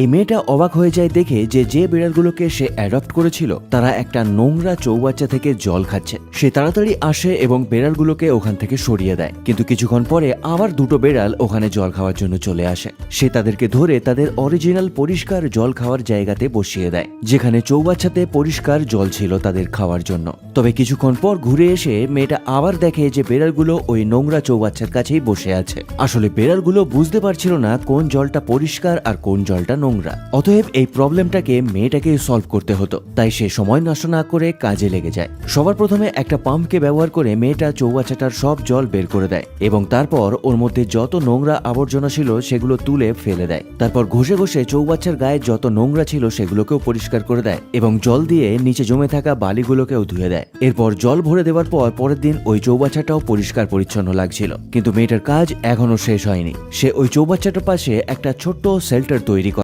এই মেয়েটা অবাক হয়ে যায় দেখে যে বিড়ালগুলোকে সে অ্যাডপ্ট করেছিল তারা একটা নোংরা চৌবাচ্চা থেকে জল খাচ্ছে। সে তাড়াতাড়ি আসে এবং বেড়ালগুলোকে ওখান থেকে সরিয়ে দেয়, কিন্তু কিছুক্ষণ পরে আবার দুটো বেড়াল ওখানে জল খাওয়ার জন্য চলে আসে। সে তাদেরকে ধরে তাদের অরিজিনাল পরিষ্কার জল খাওয়ার জায়গাতে বসিয়ে দেয়, যেখানে চৌবাচ্চাতে পরিষ্কার জল ছিল তাদের খাওয়ার জন্য। তবে কিছুক্ষণ পর ঘুরে এসে মেয়েটা আবার দেখে যে বেড়ালগুলো ওই নোংরা চৌবাচ্চার কাছেই বসে আছে। আসলে বেড়ালগুলো বুঝতে পারছিল না কোন জলটা পরিষ্কার আর কোন জলটা নোংরা। অতএব এই প্রবলেমটাকে মেয়েটাকে সলভ করতে হতো, তাই সে সময় নষ্ট না করে কাজে লেগে যায়। সবার প্রথমে একটা পাম্পকে ব্যবহার করে মেয়েটা চৌবাচ্চাটার সব জল বের করে দেয় এবং তারপর ওর মধ্যে যত নোংরা আবর্জনা ছিল সেগুলো তুলে ফেলে দেয়। তারপর ঘষে ঘষে চৌবাচ্চার গায়ে যত নোংরা ছিল সেগুলোকেও পরিষ্কার করে দেয় এবং জল দিয়ে নিচে জমে থাকা বালিগুলোকেও ধুয়ে দেয়। এরপর জল ভরে দেওয়ার পর পরের দিন ওই চৌবাচ্চাটাও পরিষ্কার পরিচ্ছন্ন লাগছিল। কিন্তু মেয়েটার কাজ এখনো শেষ হয়নি। সে ওই চৌবাচ্চাটার পাশে একটা ছোট্ট শেল্টার তৈরি করে।